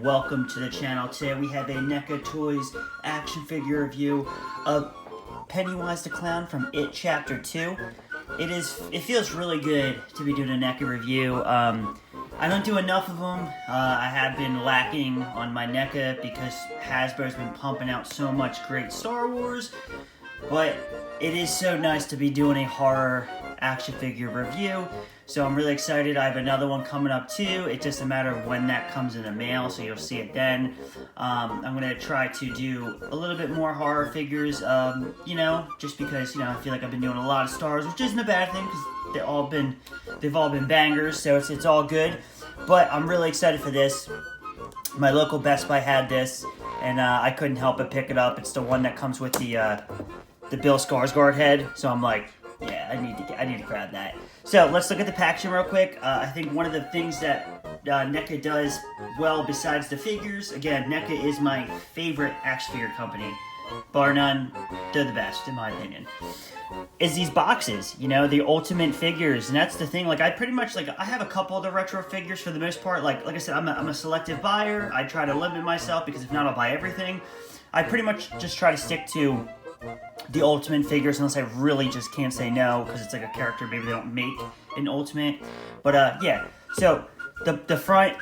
welcome to the channel. Today we have a Neca Toys action figure review of Pennywise the Clown from It Chapter 2. It feels really good to be doing a Neca review. I don't do enough of them. I have been lacking on my Neca because Hasbro's been pumping out so much great Star Wars. But it is so nice to be doing a horror action figure review. So I'm really excited. I have another one coming up too. It's just a matter of when that comes in the mail, so you'll see it then. I'm going to try to do a little bit more horror figures, just because, I feel like I've been doing a lot of Star Wars, which isn't a bad thing because they've all been bangers, so it's all good. But I'm really excited for this. My local Best Buy had this, and I couldn't help but pick it up. It's the one that comes with the Bill Skarsgård head, so I'm like, yeah, I need to grab that. So let's look at the packaging real quick. I think one of the things that Neca does well besides the figures, again, Neca is my favorite action figure company, bar none. They're the best in my opinion. Is these boxes, the ultimate figures, and that's the thing. Like I pretty much I have a couple of the retro figures for the most part. Like I said, I'm a selective buyer. I try to limit myself because if not, I'll buy everything. I pretty much just try to stick to the ultimate figures unless I really just can't say no because it's like a character maybe they don't make an ultimate. But yeah, so the front,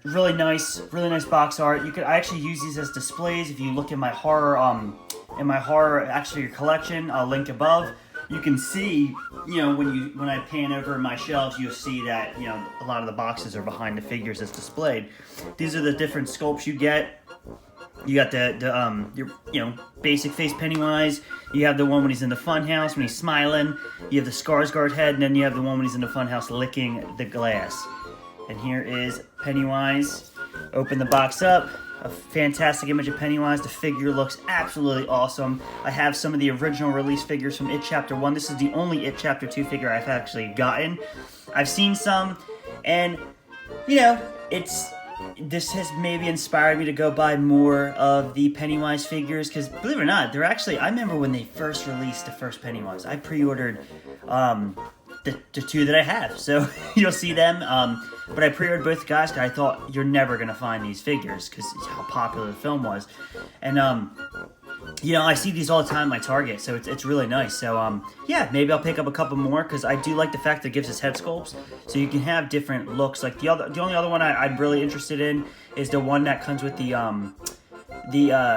really nice box art. I actually use these as displays. If you look at my horror action figure collection, I'll link above. You can see, when I pan over my shelves, you'll see that a lot of the boxes are behind the figures that's displayed. These are the different sculpts you get. You got your basic face Pennywise. You have the one when he's in the funhouse when he's smiling. You have the Skarsgård head, and then you have the one when he's in the funhouse licking the glass. And here is Pennywise. Open the box up. A fantastic image of Pennywise. The figure looks absolutely awesome. I have some of the original release figures from It Chapter 1. This is the only It Chapter 2 figure I've actually gotten. I've seen some, and this has maybe inspired me to go buy more of the Pennywise figures, because believe it or not, I remember when they first released the first Pennywise, I pre-ordered the two that I have, so you'll see them, but I pre-ordered both guys because I thought you're never going to find these figures because how popular the film was, and I see these all the time at my Target, so it's really nice. So, yeah, maybe I'll pick up a couple more, because I do like the fact that it gives us head sculpts, so you can have different looks. Like, the only other one I'm really interested in is the one that comes with the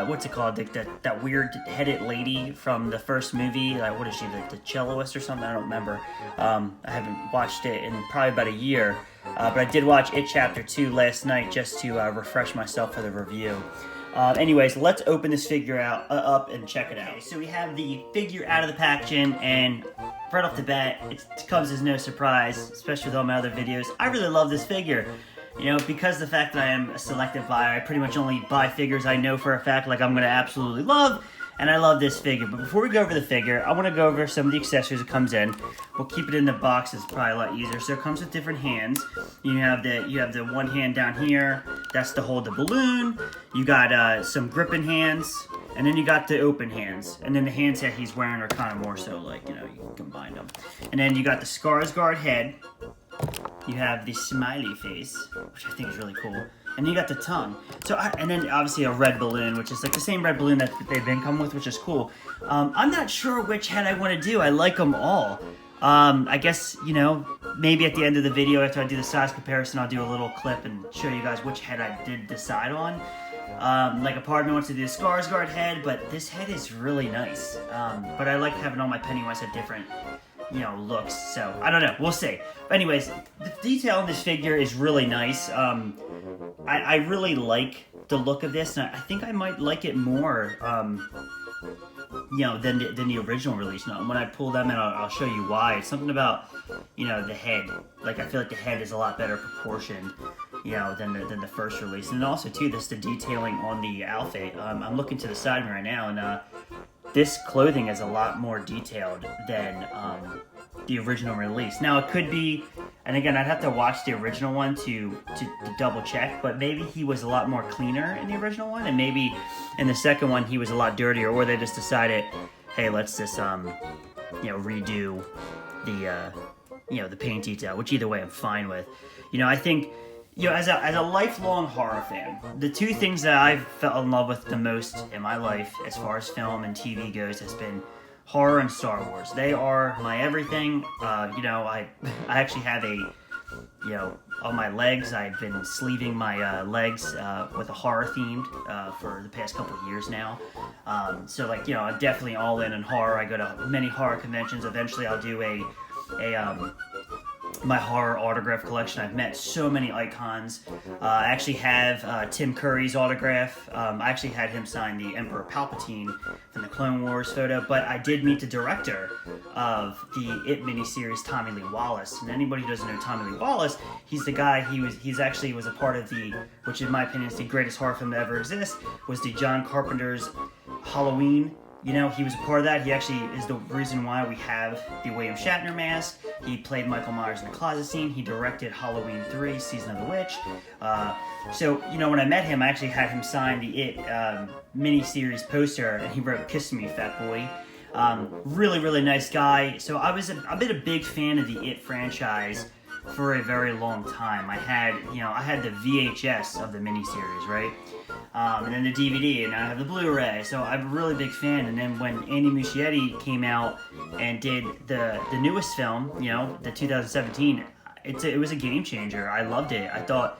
what's it called? That weird-headed lady from the first movie. What is she, the celloist or something? I don't remember. I haven't watched it in probably about a year, but I did watch It Chapter 2 last night just to refresh myself for the review. Anyways, let's open this figure up and check it out. Okay, so we have the figure out of the packaging, and right off the bat, it comes as no surprise, especially with all my other videos. I really love this figure. Because of the fact that I am a selective buyer, I pretty much only buy figures I know for a fact I'm going to absolutely love, and I love this figure. But before we go over the figure, I want to go over some of the accessories it comes in. We'll keep it in the box, it's probably a lot easier. So it comes with different hands. You have the one hand down here, that's to hold the balloon. You got some gripping hands, and then you got the open hands. And then the hands that he's wearing are kind of more so you can combine them. And then you got the Skarsgård head. You have the smiley face, which I think is really cool. And then you got the tongue. And then obviously a red balloon, which is like the same red balloon that they've been come with, which is cool. I'm not sure which head I want to do. I like them all. I guess, maybe at the end of the video after I do the size comparison, I'll do a little clip and show you guys which head I did decide on. A part of me wants to do the Skarsgård head, but this head is really nice. But I like having all my Pennywise at different looks, so I don't know, we'll see. But anyways, the detail in this figure is really nice. I really like the look of this, and I think I might like it more than the original release. When I pull them in, I'll show you why. It's something about the head. I feel like the head is a lot better proportioned than the first release. And also too, the detailing on the outfit. I'm looking to the side of me right now, and this clothing is a lot more detailed than the original release. Now, it could be, and again, I'd have to watch the original one to double check, but maybe he was a lot more cleaner in the original one, and maybe in the second one he was a lot dirtier, or they just decided, hey, let's just, redo the paint detail, which either way I'm fine with. I think you know, as a lifelong horror fan, the two things that I've fell in love with the most in my life, as far as film and TV goes, has been horror and Star Wars. They are my everything. You know, I actually have a, you know, on my legs, I've been sleeving my legs with a horror themed for the past couple of years now. So like, you know, I'm definitely all in horror. I go to many horror conventions. Eventually I'll do my horror autograph collection. I've met so many icons. I actually have Tim Curry's autograph. I actually had him sign the Emperor Palpatine from the Clone Wars photo, but I did meet the director of the It miniseries, Tommy Lee Wallace. And anybody who doesn't know Tommy Lee Wallace, he's the guy, he's actually was a part of the, which in my opinion is the greatest horror film to ever exist, was the John Carpenter's Halloween. You know, he was a part of that. He actually is the reason why we have the William Shatner mask. He played Michael Myers in the closet scene. He directed Halloween 3, Season of the Witch. So, you know, when I met him, I actually had him sign the It mini-series poster, and he wrote, "Kiss Me, Fat Boy." Really, really nice guy. So I've been a big fan of the It franchise for a very long time. I had the VHS of the miniseries, right? And then the DVD, and now I have the Blu-ray. So I'm a really big fan. And then when Andy Muschietti came out and did the newest film, you know, the 2017, it was a game changer. I loved it. I thought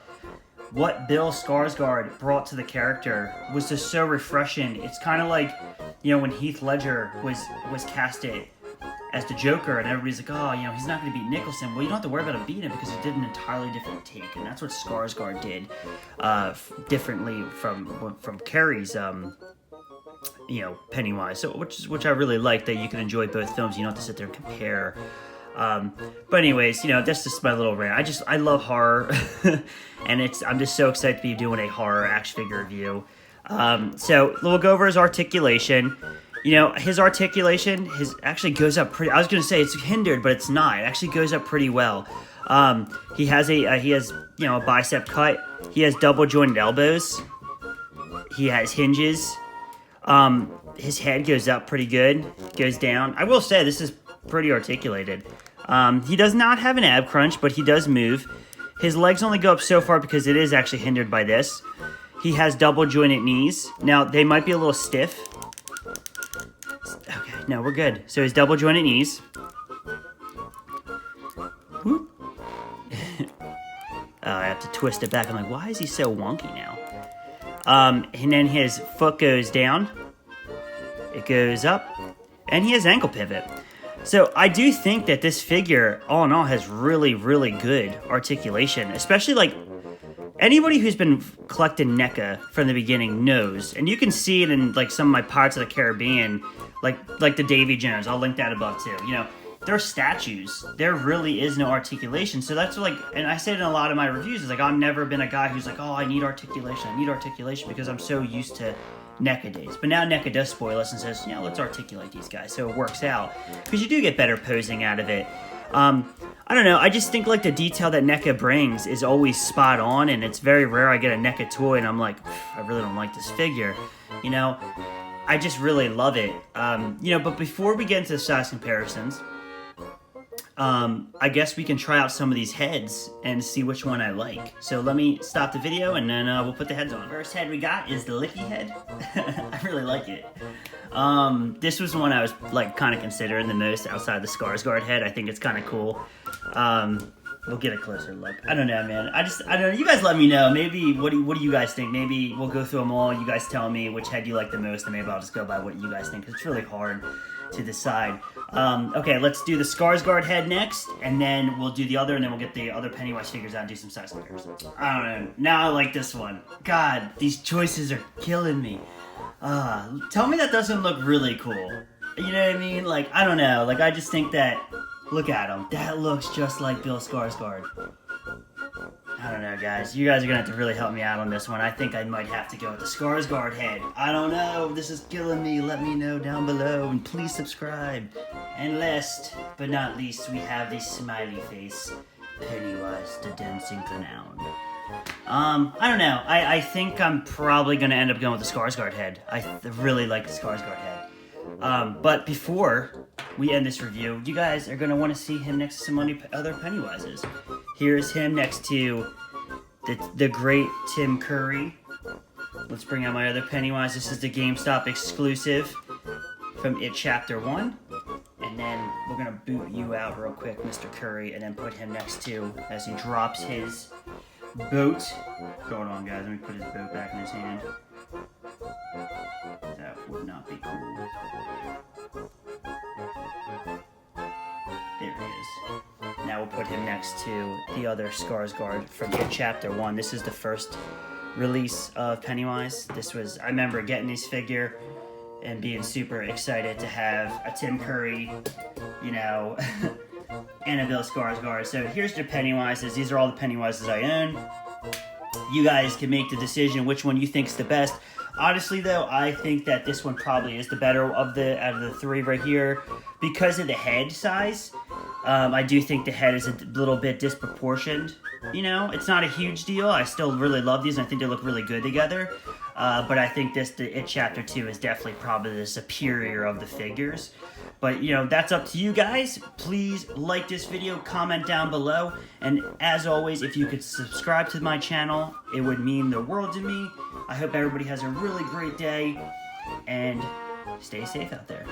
what Bill Skarsgård brought to the character was just so refreshing. It's kind of like, you know, when Heath Ledger was casted as the Joker, and everybody's like, oh, you know, he's not going to beat Nicholson. Well, you don't have to worry about him beating him because he did an entirely different take, and that's what Skarsgård did differently from Carrey's, you know, Pennywise. So which I really like, that you can enjoy both films. You don't have to sit there and compare. But anyways, you know, that's just my little rant. I love horror, and I'm just so excited to be doing a horror action figure review. So we'll go over his articulation. You know, his articulation actually goes up pretty. I was gonna say it's hindered, but it's not. It actually goes up pretty well. He has you know, a bicep cut. He has double jointed elbows. He has hinges. His head goes up pretty good. Goes down. I will say this is pretty articulated. He does not have an ab crunch, but he does move. His legs only go up so far because it is actually hindered by this. He has double jointed knees. Now they might be a little stiff. Okay, no, we're good. So his double jointed knees. Whoop. I have to twist it back. I'm like, why is he so wonky now? And then his foot goes down. It goes up. And he has ankle pivot. So I do think that this figure, all in all, has really, really good articulation. Especially, like, anybody who's been collecting NECA from the beginning knows. And you can see it in, like, some of my Pirates of the Caribbean, like the Davy Jones. I'll link that above, too. You know, they're statues. There really is no articulation. So that's, like, and I said in a lot of my reviews, is like, I've never been a guy who's like, oh, I need articulation, because I'm so used to NECA days. But now NECA does spoil us and says, yeah, let's articulate these guys. So it works out, because you do get better posing out of it. I don't know, I just think, like, the detail that NECA brings is always spot on, and it's very rare I get a NECA toy and I'm like, I really don't like this figure, you know? I just really love it. You know, but before we get into the size comparisons, I guess we can try out some of these heads and see which one I like. So let me stop the video and then we'll put the heads on. First head we got is the Licky head. I really like it. This was the one I was, like, kind of considering the most outside the Skarsgård head. I think it's kind of cool. We'll get a closer look. I don't know, man. I don't know. You guys let me know. Maybe, what do you guys think? Maybe we'll go through them all. You guys tell me which head you like the most, and maybe I'll just go by what you guys think, because it's really hard to decide. Okay, let's do the Skarsgård head next, and then we'll do the other, and then we'll get the other Pennywise figures out and do some size comparisons. I don't know. Now I like this one. God, these choices are killing me. Tell me that doesn't look really cool. You know what I mean? Like, I don't know. Like, I just think that, look at him. That looks just like Bill Skarsgård. I don't know, guys. You guys are going to have to really help me out on this one. I think I might have to go with the Skarsgård head. I don't know. This is killing me. Let me know down below. And please subscribe. And last but not least, we have the smiley face Pennywise the Dancing Clown. I don't know. I think I'm probably going to end up going with the Skarsgård head. I really like the Skarsgård head. But before we end this review, you guys are going to want to see him next to some other Pennywises. Here's him next to the great Tim Curry. Let's bring out my other Pennywise. This is the GameStop exclusive from It Chapter 1. And then we're going to boot you out real quick, Mr. Curry, and then put him next to as he drops his boat. Hold on, guys. Let me put his boat back in his hand. That would not be cool. There he is. Now we'll put him next to the other Skarsgård from It Chapter 1. This is the first release of Pennywise. I remember getting this figure and being super excited to have a Tim Curry, you know, and a Bill Skarsgård. So here's the Pennywises. These are all the Pennywises I own. You guys can make the decision which one you think is the best. Honestly, though, I think that this one probably is the better out of the three right here because of the head size. I do think the head is a little bit disproportioned. You know, it's not a huge deal. I still really love these, and I think they look really good together. But I think the It Chapter 2 is definitely probably the superior of the figures. But, you know, that's up to you guys. Please like this video, comment down below. And as always, if you could subscribe to my channel, it would mean the world to me. I hope everybody has a really great day, and stay safe out there.